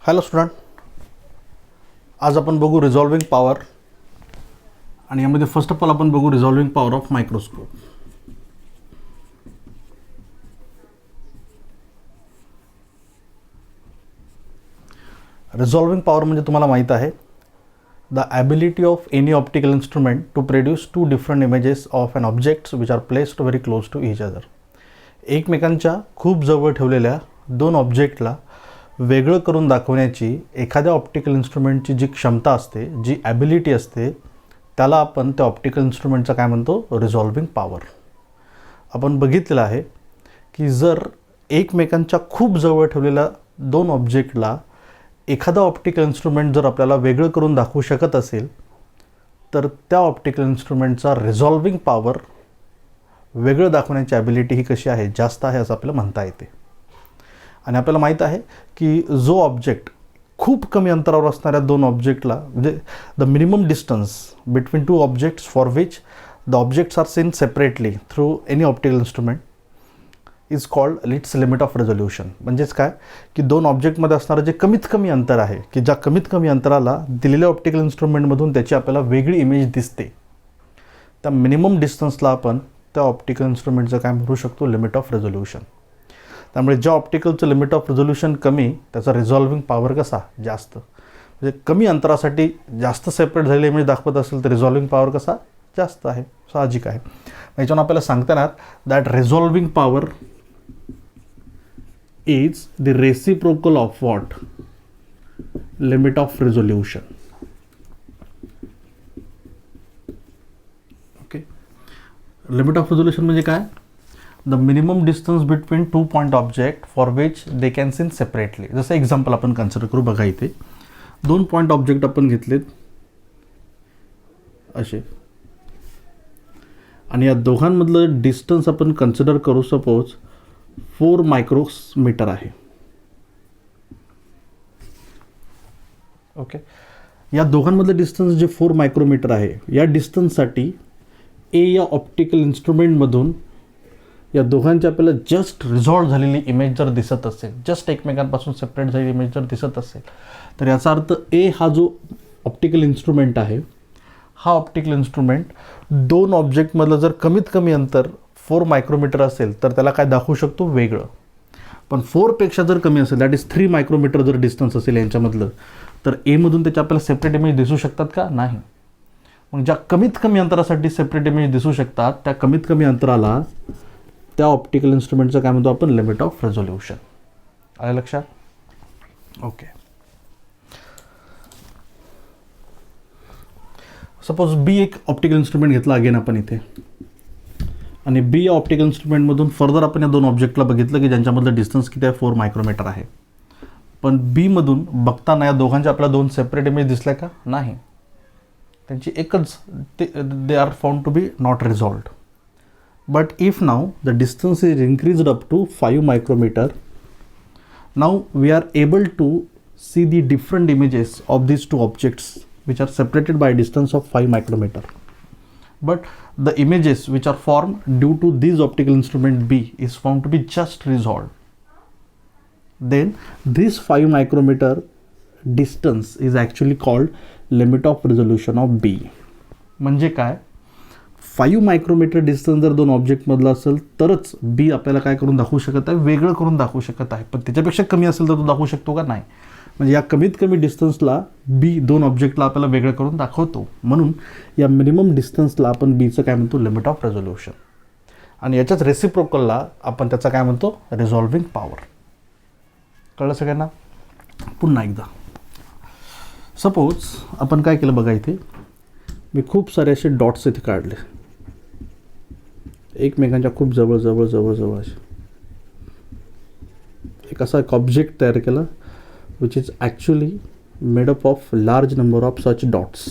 Hello student, आज आपण बघू रिझॉल्विंग पॉवर आणि यामध्ये फर्स्ट ऑफ ऑल आपण बघू resolving power of microscope. Resolving power म्हणजे तुम्हाला माहित आहे the ability of any optical instrument to produce two different images of an objects which are placed very close to each other. एकमेकांच्या खूप जवळ ठेवलेल्या दोन ऑब्जेक्टला वेगळं करून दाखवण्याची एखाद्या ऑप्टिकल इन्स्ट्रुमेंटची जी क्षमता असते, जी ॲबिलिटी असते, त्याला आपण त्या ऑप्टिकल इन्स्ट्रुमेंटचा काय म्हणतो, रिझॉल्विंग पॉवर. आपण बघितलेलं आहे की जर एकमेकांच्या खूप जवळ ठेवलेल्या दोन ऑब्जेक्टला एखादा ऑप्टिकल इन्स्ट्रुमेंट जर आपल्याला वेगळं करून दाखवू शकत असेल तर त्या ऑप्टिकल इन्स्ट्रुमेंटचा रिझॉल्विंग पॉवर, वेगळं दाखवण्याची ॲबिलिटी ही कशी आहे, जास्त आहे असं आपल्याला म्हणता येते. आणि आपल्याला माहीत आहे की जो ऑब्जेक्ट खूप कमी अंतरावर असणाऱ्या दोन ऑब्जेक्टला, म्हणजे the minimum distance between two objects for which the objects are seen separately through any optical instrument is called its limit of resolution. म्हणजेच काय की दोन ऑब्जेक्टमध्ये असणारं जे कमीत कमी अंतर आहे, की ज्या कमीत कमी अंतराला दिलेल्या ऑप्टिकल इन्स्ट्रुमेंटमधून त्याची आपल्याला वेगळी इमेज दिसते, त्या मिनिमम डिस्टन्सला आपण त्या ऑप्टिकल इन्स्ट्रुमेंटचं काय म्हणू शकतो, लिमिट ऑफ रेझोल्युशन. त्यामुळे ज्या ऑप्टिकलचं लिमिट ऑफ रेझोल्युशन कमी, त्याचा रिझॉल्विंग पॉवर कसा जास्त. म्हणजे कमी अंतरासाठी जास्त सेपरेट झालेली इमेज दाखवत असेल तर रिझॉल्विंग पॉवर कसा जास्त आहे, साहजिक आहे. याच्यावर आपल्याला सांगता येणार that resolving power is the reciprocal of what, limit of resolution. Okay, limit of resolution म्हणजे काय, the minimum distance between two point object for which they can seen separately. जसं एक्झाम्पल आपण कन्सिडर करू. बघा, इथे दोन पॉईंट ऑब्जेक्ट आपण घेतलेत असे, आणि या दोघांमधलं डिस्टन्स आपण कन्सिडर करू, सपोज 4 मायक्रोमीटर आहे. ओके, या दोघांमधलं डिस्टन्स जे 4 मायक्रोमीटर आहे, या डिस्टन्ससाठी ए या ऑप्टिकल इन्स्ट्रुमेंटमधून या दोघांची आपल्याला जस्ट रिझॉल्व झालेली इमेज जर दिसत असेल, जस्ट एकमेकांपासून सेपरेट झालेली इमेज जर दिसत असेल, तर याचा अर्थ ए हा जो ऑप्टिकल इन्स्ट्रुमेंट आहे, हा ऑप्टिकल इन्स्ट्रुमेंट दोन ऑब्जेक्टमधलं जर कमीत कमी अंतर 4 मायक्रोमीटर असेल तर त्याला काय दाखवू शकतो, वेगळं. पण 4पेक्षा जर कमी असेल, दॅट इज 3 मायक्रोमीटर जर डिस्टन्स असेल यांच्यामधलं, तर एमधून त्याच्या आपल्याला सेपरेट इमेज दिसू शकतात का, नाही. मग ज्या कमीत कमी अंतरासाठी सेपरेट इमेज दिसू शकतात, त्या कमीत कमी अंतराला त्या ऑप्टिकल इन्स्ट्रुमेंटचं काय म्हणतो आपण, लिमिट ऑफ रेझोल्युशन. आलं लक्षात? ओके, सपोज बी एक ऑप्टिकल इन्स्ट्रुमेंट घेतला अगेन आपण इथे, आणि बी या ऑप्टिकल इन्स्ट्रुमेंटमधून फर्दर आपण या दोन ऑब्जेक्टला बघितलं की ज्यांच्यामधलं डिस्टन्स किती आहे, 4 मायक्रोमीटर आहे. पण बीमधून बघताना या दोघांच्या आपल्याला दोन सेपरेट इमेज दिसल्या का, नाही. त्यांची एकच, they are found to be not resolved. But if now the distance is increased up to 5 micrometer, now we are able to see the different images of these two objects which are separated by a distance of 5 micrometer. But the images which are formed due to this optical instrument B is found to be just resolved. Then this 5 micrometer distance is actually called limit of resolution of B. म्हणजे काय, 5 micrometre distance जर दोन ऑब्जेक्टमधला असेल तरच बी आपल्याला काय करून दाखवू शकत आहे, वेगळं करून दाखवू शकत आहे. पण त्याच्यापेक्षा कमी असेल तर तो दाखवू शकतो का, नाही. म्हणजे या कमीत कमी डिस्टन्सला बी दोन ऑब्जेक्टला आपल्याला वेगळं करून दाखवतो. म्हणून या मिनिमम डिस्टन्सला आपण बीचं काय म्हणतो, लिमिट ऑफ रेझोल्युशन. आणि याच्याच रेसिप्रोकलला आपण त्याचा काय म्हणतो, रिझॉल्विंग पॉवर. कळलं सगळ्यांना? पुन्हा एकदा, सपोज आपण काय केलं, बघा इथे मी खूप सारे असे डॉट्स इथे काढले, एकमेकांच्या खूप जवळ जवळ जवळ जवळ असे. एक असा एक ऑब्जेक्ट तयार केला which is actually made up of large number of such dots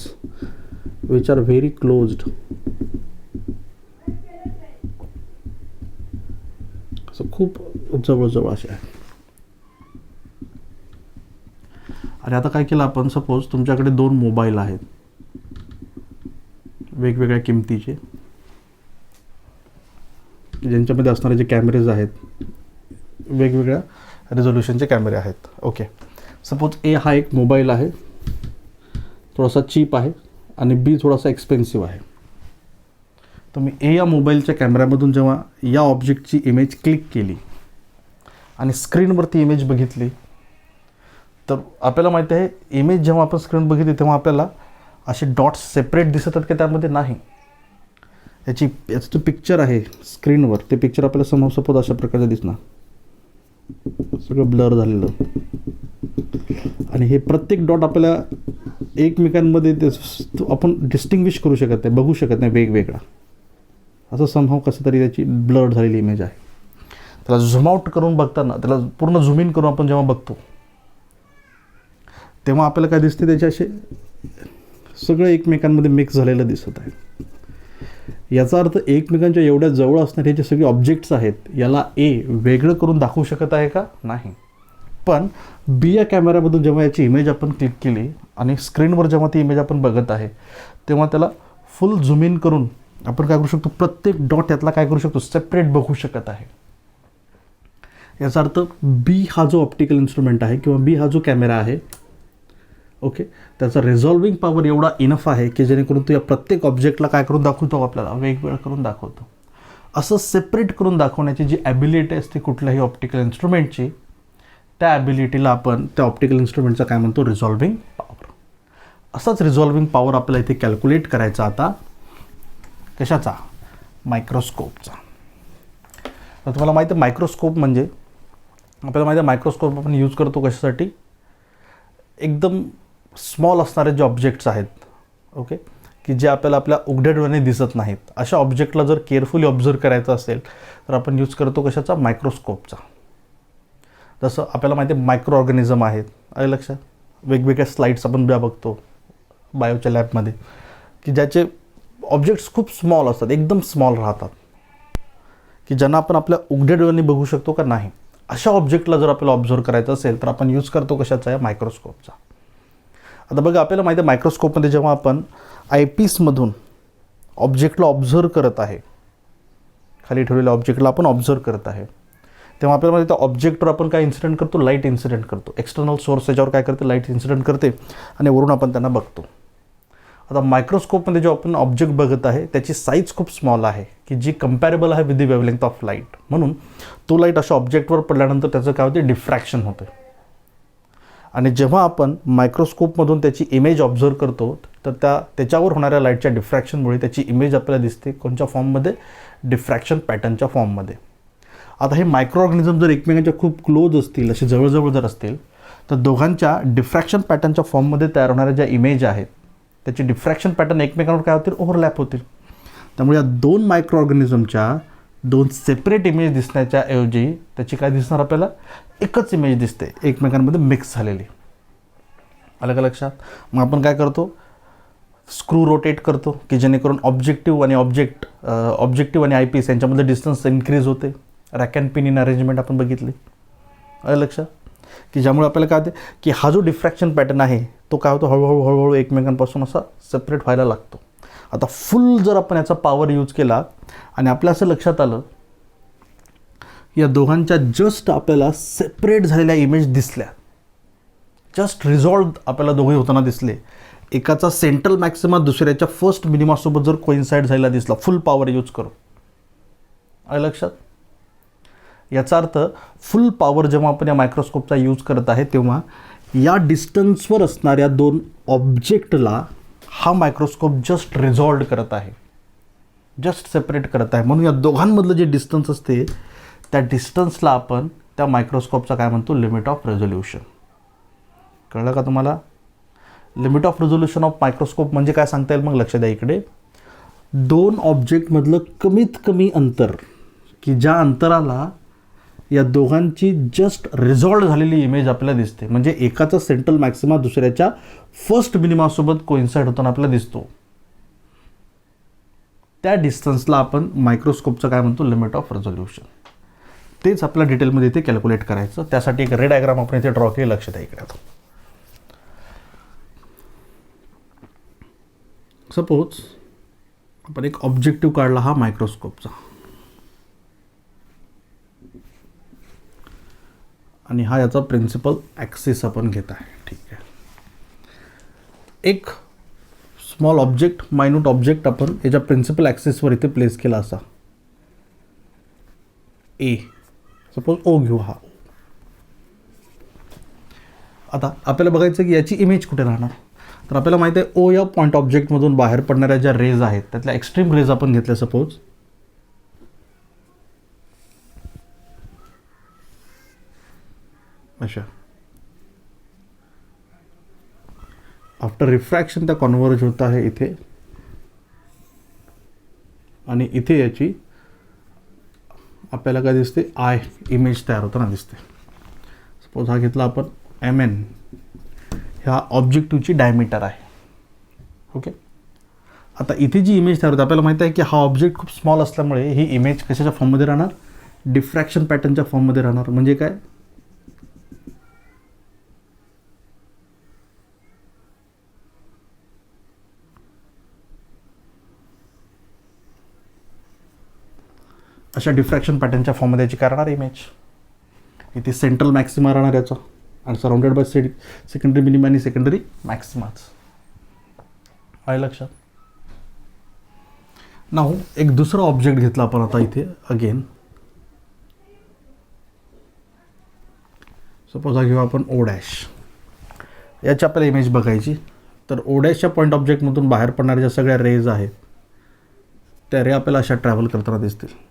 which are very closed. असं खूप जवळ जवळ असे आहे. आणि आता काय केलं आपण, सपोज तुमच्याकडे दोन मोबाईल आहेत वेगवेगळ्या किमतीचे, ज्यांच्यामध्ये असणारे जे कॅमेरेज आहेत वेगवेगळ्या रेझोल्युशनचे कॅमेरे आहेत. ओके, सपोज ए हा एक मोबाईल आहे, थोडासा चीप आहे, आणि बी थोडासा एक्सपेन्सिव्ह आहे. तर मी ए या मोबाईलच्या कॅमेऱ्यामधून जेव्हा या ऑब्जेक्टची इमेज क्लिक केली आणि स्क्रीनवरती इमेज बघितली, तर आपल्याला माहिती आहे इमेज जेव्हा आपण स्क्रीन बघितली तेव्हा आपल्याला असे डॉट्स सेपरेट दिसतात की त्यामध्ये नाही. याचं जे पिक्चर आहे स्क्रीनवर, ते पिक्चर आपल्याला समोर सपोज अशा प्रकारचं दिसणार, सगळं ब्लर झालेलं, आणि हे प्रत्येक डॉट आपल्याला एकमेकांमध्ये आपण डिस्टिंग्विश करू शकत नाही, बघू शकत नाही वेगवेगळा. असं समहाव कसं तरी त्याची ब्लर झालेली इमेज आहे. त्याला झूम आउट करून बघताना, त्याला पूर्ण झूम इन करून आपण जेव्हा बघतो तेव्हा आपल्याला काय दिसते, त्याचे असे सगळं एकमेकांमध्ये मिक्स झालेलं दिसत आहे. याचा अर्थ एकमेकांच्या एवढ्या जवळ असणारे जे सगळे ऑब्जेक्ट्स आहेत याला ए वेगळं करून दाखवू शकत आहे का? नाही. पण बी या कॅमेऱ्यामधून जेव्हा याची इमेज आपण क्लिक केली आणि स्क्रीनवर जेव्हा ती इमेज आपण बघत आहे तेव्हा त्याला फुल झूम इन करून आपण काय करू शकतो, प्रत्येक डॉट यातला काय करू शकतो, सेपरेट बघू शकत आहे. याचा अर्थ बी हा जो ऑप्टिकल इन्स्ट्रुमेंट आहे किंवा बी हा जो कॅमेरा आहे, ओके, त्याचा रिझॉल्विंग पॉवर एवढा इनफ आहे की जेणेकरून तो या प्रत्येक ऑब्जेक्टला काय करून दाखवतो, आपल्याला वेगवेगळं करून दाखवतो. असं सेपरेट करून दाखवण्याची जी ॲबिलिटी असते कुठल्याही ऑप्टिकल इन्स्ट्रुमेंटची, त्या ॲबिलिटीला आपण त्या ऑप्टिकल इन्स्ट्रुमेंटचा काय म्हणतो, रिझॉल्विंग पॉवर. असाच रिझॉल्विंग पॉवर आपल्याला इथे कॅल्क्युलेट करायचा आता कशाचा, मायक्रोस्कोपचा. तर तुम्हाला माहिती आहे मायक्रोस्कोप म्हणजे, आपल्याला माहिती आहे मायक्रोस्कोप आपण यूज करतो कशासाठी, एकदम स्मॉल असणारे जे ऑब्जेक्ट्स आहेत, ओके, की जे आपल्याला आपल्या उघड्या डोळ्याने दिसत नाहीत, अशा ऑब्जेक्टला जर केअरफुली ऑब्झर्व करायचं असेल तर आपण यूज करतो कशाचा, मायक्रोस्कोपचा. जसं आपल्याला माहिती आहे मायक्रो ऑर्गॅनिझम आहेत, आलं लक्षात, वेगवेगळ्या स्लाईड्स आपण ज्या बघतो बायोच्या लॅबमध्ये, की ज्याचे ऑब्जेक्ट्स खूप स्मॉल असतात, एकदम स्मॉल राहतात, की ज्यांना आपण आपल्या उघड्या डोळ्यांनी बघू शकतो का नाही, अशा ऑब्जेक्टला जर आपल्याला ऑब्झर्व करायचं असेल तर आपण यूज करतो कशाचा, आहे मायक्रोस्कोपचा. आता बघा आपल्याला माहिती आहे मायक्रोस्कोपमध्ये जेव्हा आपण आयपीसमधून ऑब्जेक्टला ऑब्झर्व करत आहे, खाली ठेवलेल्या ऑब्जेक्टला आपण ऑब्झर्व करत आहे, तेव्हा आपल्याला माहिती आहे ऑब्जेक्टवर आपण काय इन्सिडेंट करतो, लाईट इन्सिडेंट करतो. एक्सटर्नल सोर्स त्याच्यावर काय करते, लाईट इन्सिडेंट करते आणि वरून आपण त्यांना बघतो. आता मायक्रोस्कोपमध्ये जो आपण ऑब्जेक्ट बघत आहे त्याची साईज खूप स्मॉल आहे, की जी कंपॅरेबल आहे with the wavelength of light. म्हणून तो लाईट अशा ऑब्जेक्टवर पडल्यानंतर त्याचं काय होते, डिफ्रॅक्शन होतं. आणि जेव्हा आपण मायक्रोस्कोपमधून त्याची इमेज ऑब्झर्व करतो तर त्याच्यावर होणाऱ्या लाईटच्या डिफ्रॅक्शनमुळे त्याची इमेज आपल्याला दिसते कोणत्या फॉर्ममध्ये, डिफ्रॅक्शन पॅटर्नच्या फॉर्ममध्ये. आता हे मायक्रो ऑर्गॅनिझम जर एकमेकांच्या खूप क्लोज असतील, असे जवळजवळ जर असतील, तर दोघांच्या डिफ्रॅक्शन पॅटर्नच्या फॉर्ममध्ये तयार होणाऱ्या ज्या इमेज आहेत त्याची डिफ्रॅक्शन पॅटर्न एकमेकांवर काय होतील, ओव्हरलॅप होतील. त्यामुळे या दोन मायक्रो ऑर्गॅनिझमच्या दोन सेपरेट इमेज दिसण्याच्या ऐवजी त्याची काय दिसणार, आपल्याला एकच इमेज दिसते एकमेकांमध्ये मिक्स झालेली. अलग लक्षात. मग आपण काय करतो, स्क्रू रोटेट करतो की जेणेकरून ऑब्जेक्टिव्ह आणि आयपीस यांच्यामध्ये डिस्टन्स इन्क्रीज होते. Rack and pinion arrangement आपण बघितली, अलग लक्षात, की ज्यामुळे आपल्याला काय होते की हा जो डिफ्रॅक्शन पॅटर्न आहे तो काय होतो, हळूहळू एकमेकांपासून असा सेपरेट व्हायला लागतो. आता फुल जर आपण याचा पॉवर यूज केला आणि आपल्या असं लक्षात आलं या दोघांच्या जस्ट आपल्याला सेपरेट झालेल्या इमेज दिसल्या, जस्ट रिझॉल्व आपल्याला दोघे होताना दिसले, एकाचा सेंट्रल मॅक्सिमा दुसऱ्याच्या फर्स्ट मिनिमासोबत जर कोइन्साइड झालेला दिसला फुल पॉवर यूज करून, आलं लक्षात. याचा अर्थ फुल पॉवर जेव्हा आपण या मायक्रोस्कोपचा यूज करत आहे तेव्हा या डिस्टन्सवर असणाऱ्या दोन ऑब्जेक्टला हा मायक्रोस्कोप जस्ट रिझॉल्व करत आहे, जस्ट सेपरेट करत आहे. म्हणून या दोघांमधलं जे डिस्टन्स असते त्या डिस्टन्सला आपण त्या मायक्रोस्कोपचा काय म्हणतो, लिमिट ऑफ रेझोल्युशन. कळलं का तुम्हाला? Limit of resolution of microscope म्हणजे काय सांगता येईल, मग लक्ष द्या इकडे, दोन ऑब्जेक्टमधलं कमीत कमी अंतर, की ज्या अंतराला या दोघांची जस्ट रिझॉल्व झालेली इमेज आपल्याला दिसते, म्हणजे एकाचा सेंट्रल मॅक्सिमा दुसऱ्याच्या फर्स्ट मिनिमासोबत कोइन्साइड होताना आपल्याला दिसतो, त्या डिस्टन्सला आपण मायक्रोस्कोपचं काय म्हणतो, लिमिट ऑफ रेझोल्युशन. तेच आपल्या डिटेलमध्ये इथे कॅल्क्युलेट करायचं. त्यासाठी एक रे डायग्राम आपण इथे ड्रॉ केली, लक्ष द्या इकडे. आता सपोज आपण एक ऑब्जेक्टिव्ह काढला हा मायक्रोस्कोपचा, आणि हा याचा प्रिन्सिपल ॲक्सिस आपण घेत आहे. ठीक आहे. एक स्मॉल ऑब्जेक्ट, मायन्यूट ऑब्जेक्ट आपण याच्या प्रिन्सिपल ॲक्सिसवर इथे प्लेस केला असा ए, सपोज ओ घेऊ. हा आता आपल्याला बघायचं की याची इमेज कुठे राहणार. तर आपल्याला माहिती आहे ओ या पॉईंट ऑब्जेक्टमधून बाहेर पडणाऱ्या ज्या रेज आहेत त्यातल्या एक्स्ट्रीम रेज आपण घेतल्या सपोज. अशा आफ्टर रिफ्रॅक्शन त्या कॉन्व्हर्ज होत आहे इथे, आणि इथे याची आपल्याला काय दिसते, आय इमेज तयार होताना दिसते. सपोज हा घेतला आपण MN, ह्या ऑब्जेक्टिव्हची डायमीटर आहे. ओके. आता इथे जी इमेज तयार होते आपल्याला माहिती आहे की हा ऑब्जेक्ट खूप स्मॉल असल्यामुळे ही इमेज कशाच्या फॉर्ममध्ये राहणार, डिफ्रॅक्शन पॅटर्नच्या फॉर्ममध्ये राहणार. म्हणजे काय, अशा डिफ्रॅक्शन पॅटर्नच्या फॉर्ममध्ये याची काय राहणार इमेज. इथे सेंट्रल मॅक्सिमा राहणार याचा, आणि सराउंडेड बाय सेकंडरी मिनिमा आणि सेकंडरी मॅक्सिमाच आहे लक्षात. नाव एक दुसरा ऑब्जेक्ट घेतला आपण आता इथे अगेन. सपोज हा घेऊ आपण ओ डॅश. याची आपल्याला इमेज बघायची. तर ओ डॅशच्या पॉईंट ऑब्जेक्टमधून बाहेर पडणाऱ्या ज्या सगळ्या रेज आहेत त्या रे आपल्याला अशा ट्रॅव्हल करताना दिसतील.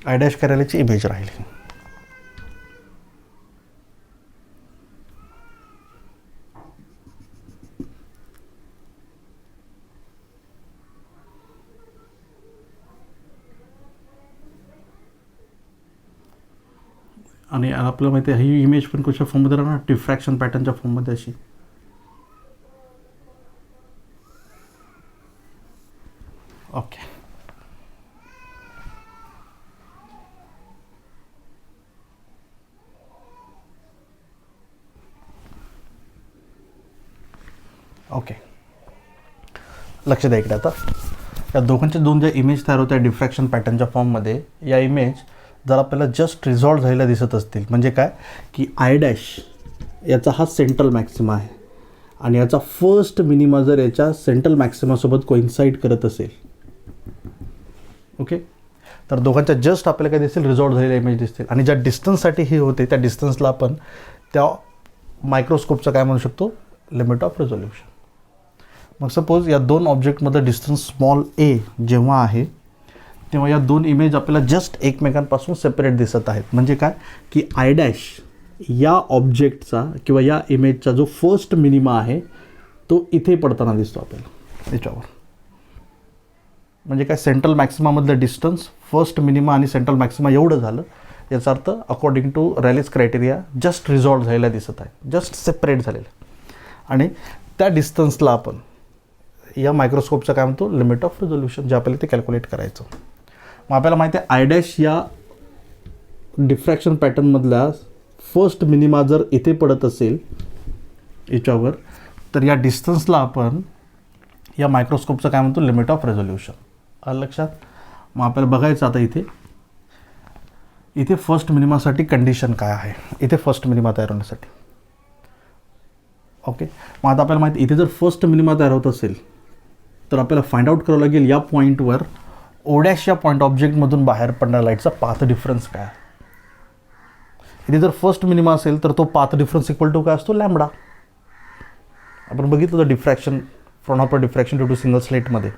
आय डॅश करायलाची इमेज राहिली. आणि आपल्याला माहिती आहे ही इमेज पण कशा फॉर्ममध्ये राहणार, डिफ्रॅक्शन पॅटर्नच्या फॉर्ममध्ये अशी. ओके. ओके, लक्ष द्या इकडे. आता या दोघांच्या दोन ज्या इमेज तयार होत्या डिफ्रॅक्शन पॅटर्नच्या फॉर्ममध्ये, या इमेज जर आपल्याला जस्ट रिझॉल्व झालेल्या दिसत असतील, म्हणजे काय की आय डॅश याचा हा सेंट्रल मॅक्सिमा आहे आणि याचा फर्स्ट मिनिमा जर याच्या सेंट्रल मॅक्सिमासोबत कोइन्साइड करत असेल, ओके, तर दोघांच्या जस्ट आपल्याला काय दिसेल, रिझॉल्व झालेल्या इमेज दिसतील. आणि ज्या डिस्टन्ससाठी हे होते त्या डिस्टन्सला आपण त्या मायक्रोस्कोपचं काय म्हणू शकतो, लिमिट ऑफ रेझोल्युशन. मग सपोज या दोन ऑब्जेक्टमध्ये डिस्टन्स स्मॉल ए जेव्हा आहे तेव्हा या दोन इमेज आपल्याला जस्ट एकमेकांपासून सेपरेट दिसत आहेत. म्हणजे काय की आय डॅश या ऑब्जेक्टचा किंवा या इमेजचा जो फर्स्ट मिनिमा आहे तो इथे पडताना दिसतो आपल्याला याच्यावर. म्हणजे काय, सेंट्रल मॅक्सिमामधलं डिस्टन्स, फर्स्ट मिनिमा आणि सेंट्रल मॅक्सिमा एवढं झालं. याचा अर्थ according to Rayleigh's criteria just resolve झालेल्या दिसत आहे, जस्ट सेपरेट झालेलं. आणि त्या डिस्टन्सला आपण या मायक्रोस्कोपचं काय म्हणतो, लिमिट ऑफ रिझोल्युशन, जे आपल्याला ते कॅल्क्युलेट करायचं. मग आपल्याला माहिती आहे आय डॅश या डिफ्रॅक्शन पॅटर्नमधल्या फर्स्ट मिनिमा जर इथे पडत असेल याच्यावर, तर या डिस्टन्सला आपण या मायक्रोस्कोपचं काय म्हणतो, लिमिट ऑफ रेझोल्युशन. आलं लक्षात. मग आपल्याला बघायचं आता इथे फर्स्ट मिनिमासाठी कंडिशन काय आहे, इथे फर्स्ट मिनिमा तयार होण्यासाठी. ओके. मग आता आपल्याला माहिती इथे जर फर्स्ट मिनिमा तयार होत असेल तर आपल्याला फाइंड आउट करावं लागेल या पॉईंटवर ओ डॅश या पॉईंट ऑब्जेक्टमधून बाहेर पडणाऱ्या लाईटचा पाथ डिफरन्स काय. इथे जर फर्स्ट मिनिमा असेल तर तो पाथ डिफरन्स इक्वल टू काय असतो, लॅम्बडा. आपण बघितलं होतं diffraction, proper diffraction due to single स्लेटमध्ये,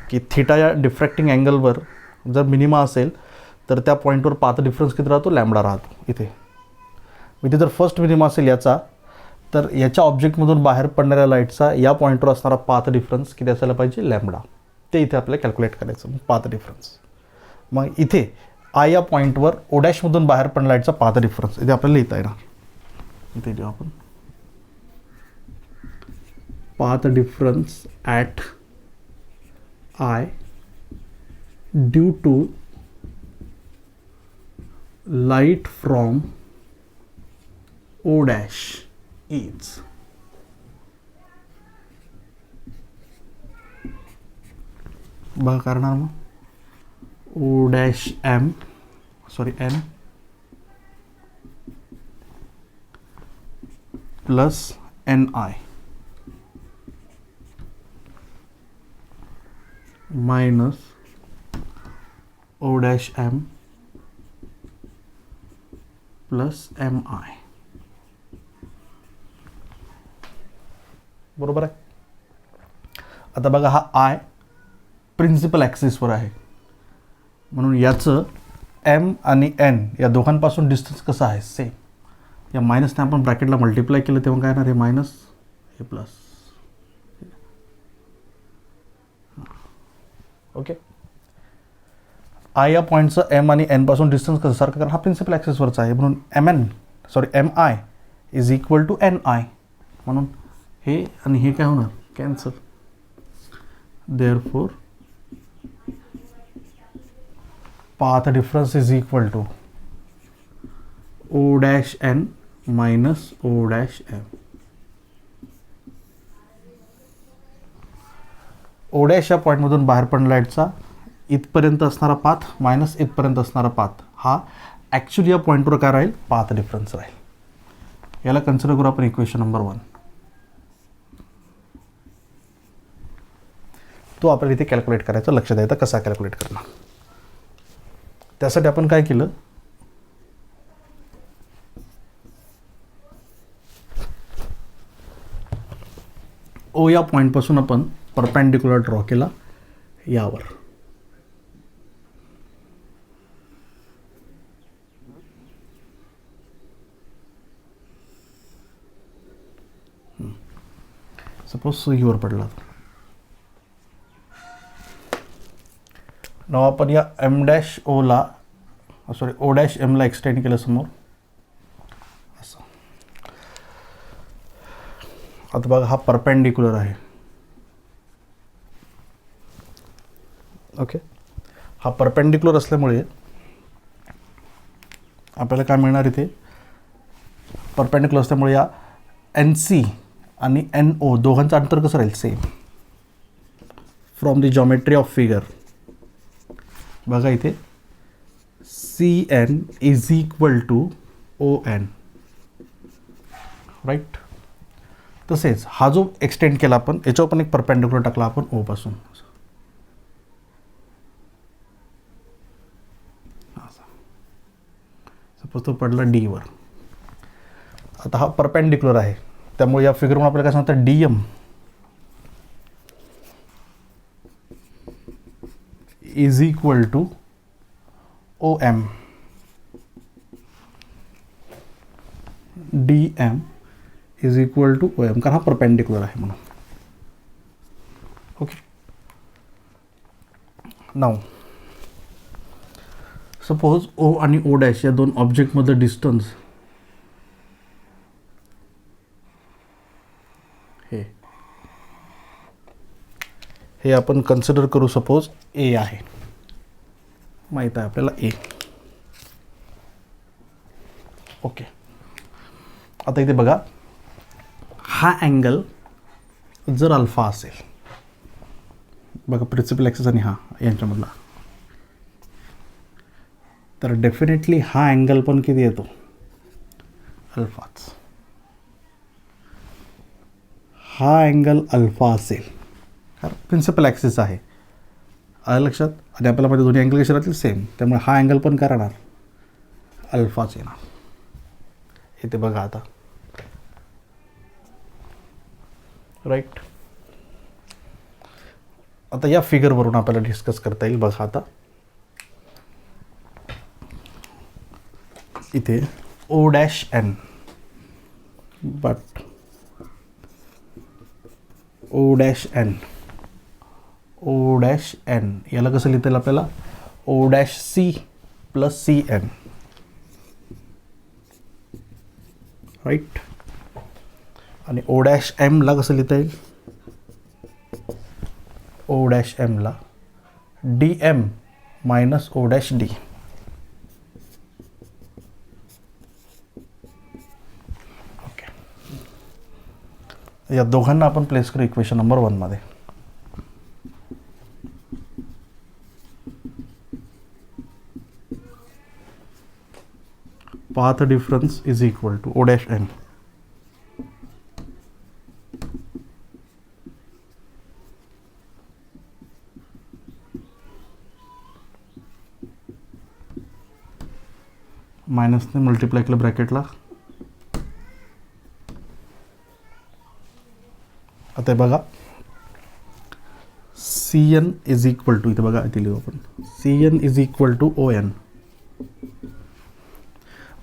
की थिटा या डिफ्रॅक्टिंग अँगलवर जर मिनिमा असेल तर त्या पॉईंटवर पाथ डिफरन्स किती राहतो, लॅम्बडा राहतो. इथे जर फर्स्ट मिनिमा असेल याचा, तर याच्या ऑब्जेक्टमधून बाहेर पडणाऱ्या लाईटचा या पॉईंटवर असणारा पाथ डिफरन्स किती असायला पाहिजे, लॅम्बडा. ते इथे आपल्याला कॅल्क्युलेट करायचं, पाथ डिफरन्स. मग इथे आय या पॉईंटवर ओ डॅशमधून बाहेर पण लाईटचा पाथ डिफरन्स इथे आपल्याला लिहिता येणार. इथे लिहू आपण path difference at I due to light from O dash is बघा करणार मग O dash M N plus NI minus O dash M plus MI. बरोबर आहे. आता बघा हा I प्रिन्सिपल ॲक्सिसवर आहे म्हणून याचं M आणि N या दोघांपासून डिस्टन्स कसं आहे सेम. या मायनसने आपण ब्रॅकेटला मल्टिप्लाय केलं तेव्हा काय येणार हे मायनस हे प्लस. ओके. आय या पॉईंटचं एम आणि एन पासून डिस्टन्स कसं सारखं कारण हा प्रिन्सिपल ॲक्सिसवरचा आहे म्हणून M I is equal to N I म्हणून हे आणि हे काय होणार cancel. Therefore path difference is equal to O dash N minus O dash M. O dash या पॉईंटमधून बाहेर पडणाऱ्या लाईटचा इथपर्यंत असणारा पाथ मायनस इथपर्यंत असणारा पाथ हा ॲक्च्युली या पॉईंटवर काय राहील पाथ डिफरन्स राहील. याला कन्सिडर करू आपण इक्वेशन नंबर 1. तो आपल्याला इथे कॅल्क्युलेट करायचा. लक्षात द्यायचा कसा कॅल्क्युलेट करणार. त्यासाठी आपण काय केलं ओ या पॉईंटपासून आपण परपेंडिक्युलर ड्रॉ केला यावर. सपोज सुईवर पडला नाव आपण या एम डॅश ओला ओ डॅश एमला एक्सटेंड केलं समोर असं. आता बघा हा परपेंडिक्युलर आहे. ओके. हा परपेंडिक्युलर असल्यामुळे आपल्याला काय मिळणार इथे परपेंडिक्युलर असल्यामुळे या एन सी आणि एन ओ दोघांचं अंतर कसं राहील same. From the geometry of figure बघा इथे C N is equal to O N right. तसेच हा जो एक्सटेंड केला आपण याच्यावर पण एक परपेंडिक्युलर टाकला आपण ओ पासून. सपोज तो पडला डी वर. आता हा परपेंडिक्युलर आहे त्यामुळे या फिगरमध्ये आपल्याला काय सांगतात D M is equal to O M. D M is equal to O M कारण हा परपेंडिक्युलर आहे म्हणून. ओके. नाव सपोज ओ आणि ओ डॅश या दोन ऑब्जेक्टमधलं डिस्टन्स हे आपण कन्सिडर करू. सपोज ए आहे माहीत आहे आपल्याला ए. ओके. आता इथे बघा हा अँगल जर अल्फा असेल बघा प्रिन्सिपल ॲक्सिस आणि हा यांच्यामधला तर डेफिनेटली हा अँगल पण किती येतो अल्फाच. हा अँगल अल्फा असेल कारण प्रिन्सिपल ॲक्सिस आहे आलं लक्षात. आणि आपल्याला माहिती दोन्ही अँगल कसे राहतील सेम त्यामुळे हा अँगल पण काय राहणार अल्फाच येणार. इथे बघा आता राईट. आता या फिगरवरून आपल्याला डिस्कस करता येईल. बघा आता इथे O dash N but O dash N O dash N याला कसं लिहिता येईल आपल्याला O dash C plus C N, right. आणि ओ डॅश एमला कसं लिहिता येईल, ओ डॅश एमला D M minus O dash D. Okay, या दोघांना आपण प्लेस करू इक्वेशन नंबर 1 मध्ये. Path difference is equal to O dash M मायनसने मल्टिप्लाय केलं ब्रॅकेटला. आता बघा C N is equal to, इथे बघा इथे लिहू आपण, C N is equal to O N.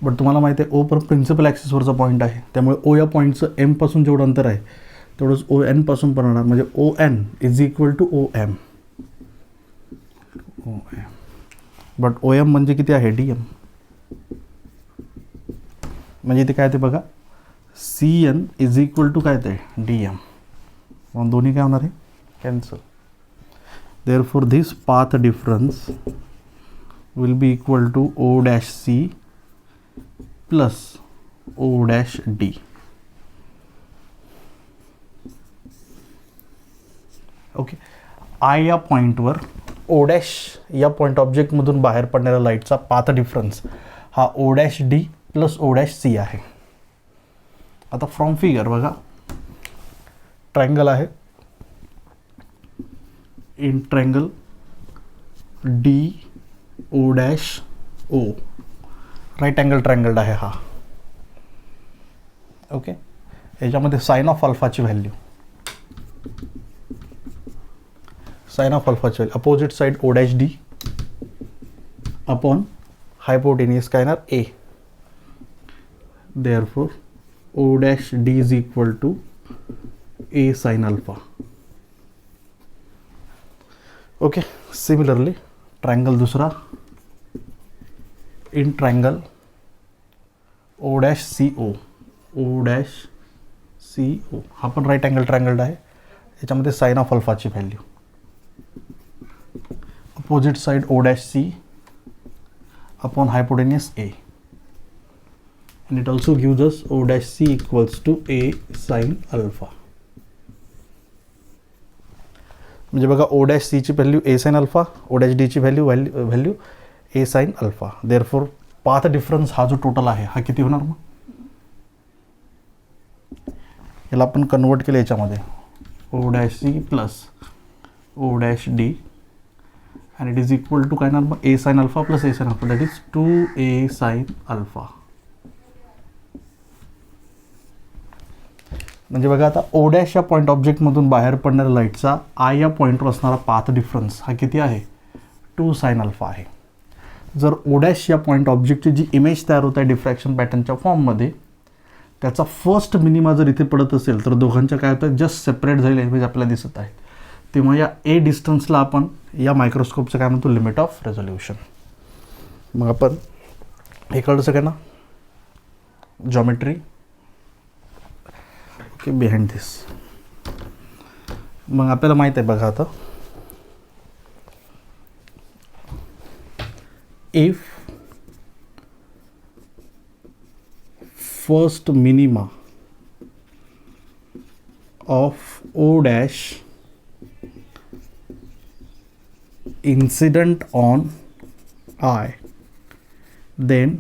But तुम्हाला माहिती आहे ओ पण प्रिन्सिपल ॲक्सिसवरचा पॉईंट आहे, त्यामुळे ओ या पॉईंटचं एम पासून जेवढं अंतर आहे तेवढंच ओ एन पासून पण राहणार, म्हणजे O N is equal to O M. But O M म्हणजे किती आहे, डी एम. म्हणजे इथे काय ते बघा C N is equal to काय ते डी एम, मग दोन्ही काय होणार आहे, cancel. Therefore this path difference will be equal to O dash C plus O dash D. Okay, I या पॉईंटवर ओ डॅश या पॉईंट ऑब्जेक्टमधून बाहेर पडणाऱ्या लाईटचा पाथ डिफरन्स हा O dash D plus O dash C आहे. आता फ्रॉम फिगर बघा, ट्रायंगल आहे, in triangle D O dash O, right angle triangle आहे हा. ओके, याच्यामध्ये साइन ऑफ अल्फाची व्हॅल्यू, साइन ऑफ अल्फाची value opposite side O dash D upon hypotenuse काय येणार A. Therefore O dash D is equal to A sine alpha. Okay, similarly triangle दुसरा, in triangle O dash C O, O dash C O हा पण right angle triangle आहे, याच्यामध्ये sine of अल्फाची value opposite side O dash C upon hypotenuse A, and it also gives us o dash c equals to a sin alpha. म्हणजे बघा O dash C ची value A sine alpha, O dash D ची value A sine alpha. Therefore path difference हा जो total आहे हा किती होणार, मग याला आपण कन्वर्ट केलं याच्यामध्ये O dash C plus O dash D and it is equal to काय येणार, a sin alpha plus a sin alpha, that is 2a sin alpha. म्हणजे बघा आता ओ डॅश या पॉईंट ऑब्जेक्टमधून बाहेर पडणाऱ्या लाईटचा आय या पॉईंटवर असणारा पाथ डिफरन्स हा किती आहे, 2 sin alpha आहे. जर ओ डॅश या पॉईंट ऑब्जेक्टची जी इमेज तयार होत आहे डिफ्रॅक्शन पॅटर्नच्या फॉर्ममध्ये, त्याचा फर्स्ट मिनिमा जर इथे पडत असेल तर दोघांच्या काय होतं, जस्ट सेपरेट झालेल्या इमेज आपल्याला दिसत आहे. तेव्हा या ए डिस्टन्सला आपण या मायक्रोस्कोपचं काय म्हणतो, लिमिट ऑफ रेझोल्युशन. मग आपण हे कळलं सगळ्यांना, जॉमेट्री. ओके, बिहाइंड दिस मग आपल्याला माहित आहे बघा आता, if first minima of O dash incident on I, then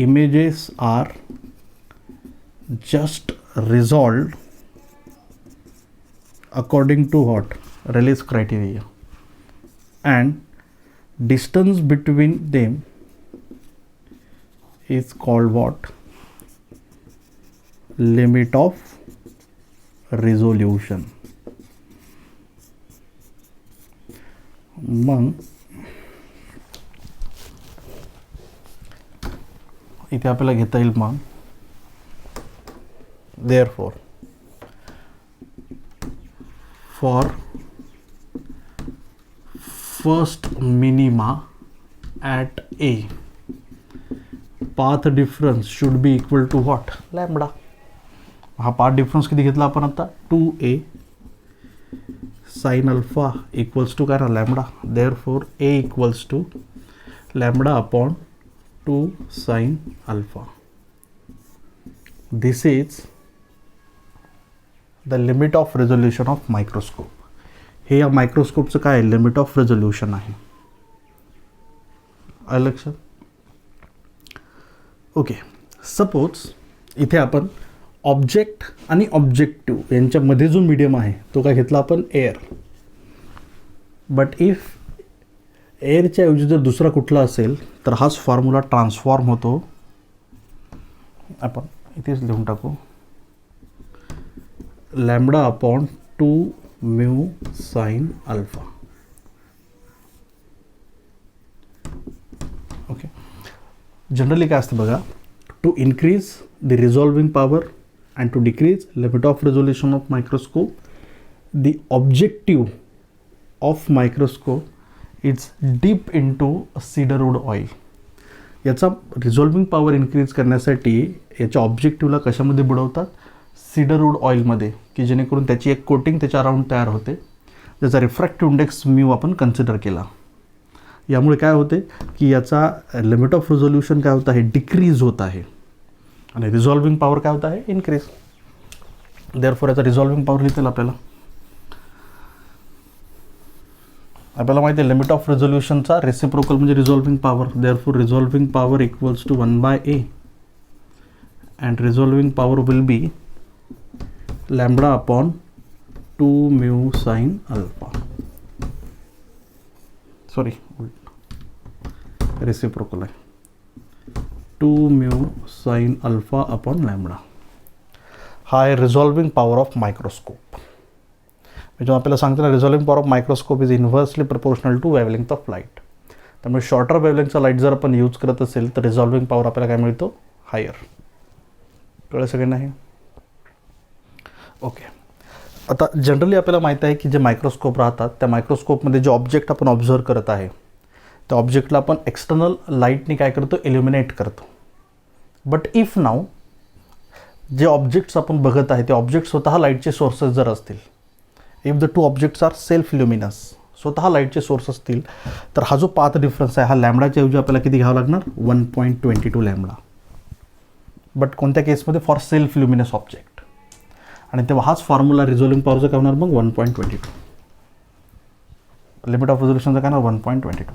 images are just resolved according to what, Rayleigh's criteria, and distance between them is called what, limit of resolution. मग इथे आपल्याला घेता येईल मग, therefore for first minima at A, path difference should be equal to what? Lambda. हा path difference किती घेतला आपण आता? 2A sin alpha equals to काय ना lambda. Therefore A equals to lambda upon 2 sin alpha. This is the limit of resolution of microscope. हे या मायक्रोस्कोपचं काय लिमिट ऑफ रेझोल्युशन आहे. आलं लक्षात? ओके, सपोज इथे आपण ऑब्जेक्ट आणि ऑब्जेक्टिव्ह यांच्यामध्ये जो मीडियम आहे तो काय घेतला आपण? एअर. बट इफ एअरच्या ऐवजी जर दुसरा कुठला असेल तर हाच फॉर्म्युला ट्रान्सफॉर्म होतो. आपण इथेच लिहून टाकू, lambda upon 2 mu sine alpha. Okay, generally काय असतं बघा, to increase the resolving power and to decrease limit of resolution of microscope, the objective of microscope is deep into cedarwood oil. याचा resolving power increase करण्यासाठी याच्या ऑब्जेक्टिव्हला कशामध्ये बुडवतात? सीडरवूड ऑइलमध्ये, की जेणेकरून त्याची एक कोटिंग त्याच्या अराउंड तयार होते, ज्याचा रिफ्रॅक्टिव्ह इंडेक्स म्यू आपण कन्सिडर केला. यामुळे काय होते की याचा लिमिट ऑफ रिझोल्युशन काय होत आहे? डिक्रीज होत आहे आणि रिझॉल्विंग पॉवर काय होत आहे? इन्क्रीज. देअरफॉर याचा रिझॉल्विंग पॉवर लिहितील आपल्याला माहिती आहे लिमिट ऑफ रेझोल्युशनचा रेसिप्रोकल म्हणजे resolving power. Therefore resolving power equals to 1/A and resolving power will be lambda upon 2 mu sine alpha. Sorry, reciprocal आहे 2 mu sine alpha upon lambda. हा आहे resolving power of microscope. मी जेव्हा आपल्याला सांगतो ना, resolving power of microscope is inversely proportional to wavelength of light. त्यामुळे shorter वेवलेंथचा लाईट जर आपण यूज करत असेल तर रिझॉल्विंग पॉवर आपल्याला काय मिळतो? हायर. कळलं सगळ्यांना हे? ओके, आता जनरली आपल्याला माहीत आहे की जे मायक्रोस्कोप राहतात त्या मायक्रोस्कोपमध्ये जे ऑब्जेक्ट आपण ऑब्झर्व करत आहे त्या ऑब्जेक्टला आपण एक्सटर्नल लाईटने काय करतो? इल्युमिनेट करतो. बट इफ नाव जे ऑब्जेक्ट्स आपण बघत आहे ते ऑब्जेक्ट स्वतः लाईटचे सोर्सेस जर असतील, if the two objects are self luminous, स्वतः लाईटचे सोर्स असतील, तर हा जो पाथ डिफरन्स आहे हा लॅम्बडाच्या ऐवजी आपल्याला किती घ्यावा लागणार? 1.22 लॅम्बडा. बट कोणत्या केसमध्ये? For self luminous object. आणि तेव्हा हाच फॉर्म्युला रिझॉल्विंग पॉवरचा काय होणार? मग 1.22. लिमिट ऑफ रिझोल्युशनचा काय ना 1.22.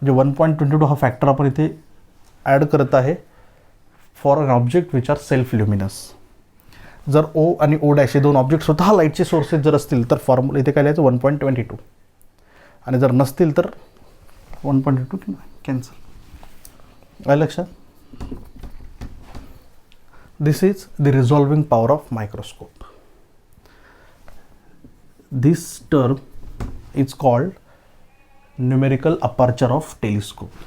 म्हणजे 1.22 हा फॅक्टर आपण इथे ॲड करत आहे for an object which are self luminous. जर ओ आणि ओ डॅश हे दोन ऑब्जेक्ट स्वतः लाईटचे सोर्सेस जर असतील तर फॉर्म्युला इथे काय लिहायचं? 1.22. आणि जर नसतील तर 1.22 कॅन्सल. आलं लक्षात? This is the resolving power of microscope. This term is called numerical aperture of telescope,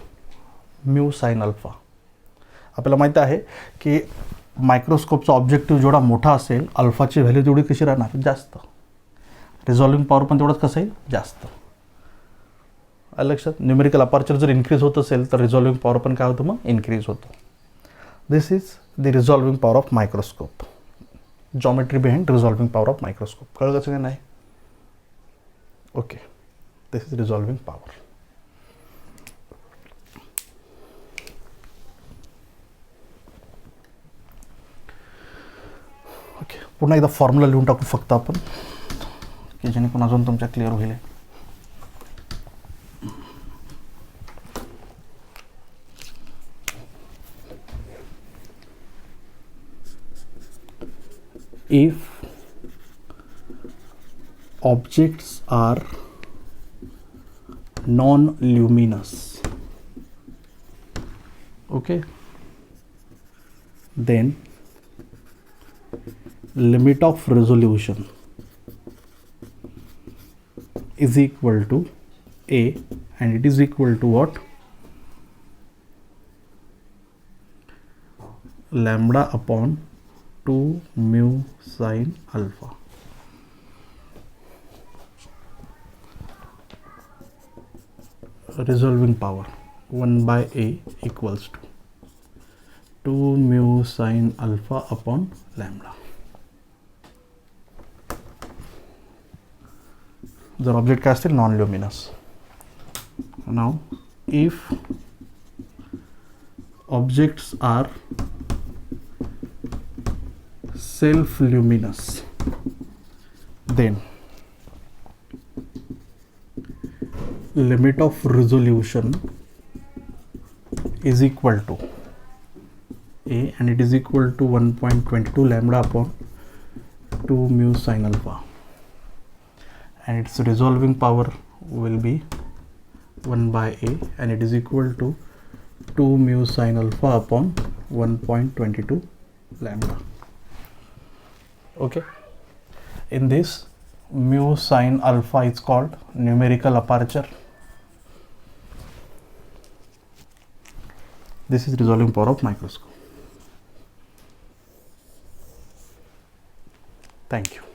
mu sin alpha. आपल्याला माहिती आहे की मायक्रोस्कोपचा ऑब्जेक्टिव्ह जेवढा मोठा असेल अल्फाची व्हॅल्यू तेवढी कशी राहणार? जास्त. रिझॉल्विंग पॉवर पण तेवढंच कसं येईल? जास्त. आलं लक्षात? न्यूमेरिकल अपर्चर जर इन्क्रीज होत असेल तर रिझॉल्विंग पॉवर पण काय होतं? मग इन्क्रीज होतो. दिस is the resolving power of microscope. Geometry behind resolving power of microscope. कळलं कसं काय? नाही? Okay, this is resolving power. Okay, पुन्हा एकदा फॉर्म्युला लिहून टाकू फक्त आपण, की जेणेकरून अजून तुमच्या क्लिअर होईल. If objects are non-luminous, okay, then limit of resolution is equal to A, and it is equal to what? Lambda upon 2 mu sine alpha. resolving power 1 by A equals to 2 mu sine alpha upon lambda. The object cast is non-luminous. Now if objects are self-luminous, then limit of resolution is equal to A, and it is equal to 1.22 lambda upon 2 mu sine alpha, and its resolving power will be 1 by A, and it is equal to 2 mu sine alpha upon 1.22 lambda. Okay, in this, mu sine alpha is called numerical aperture. This is resolving power of microscope. Thank you.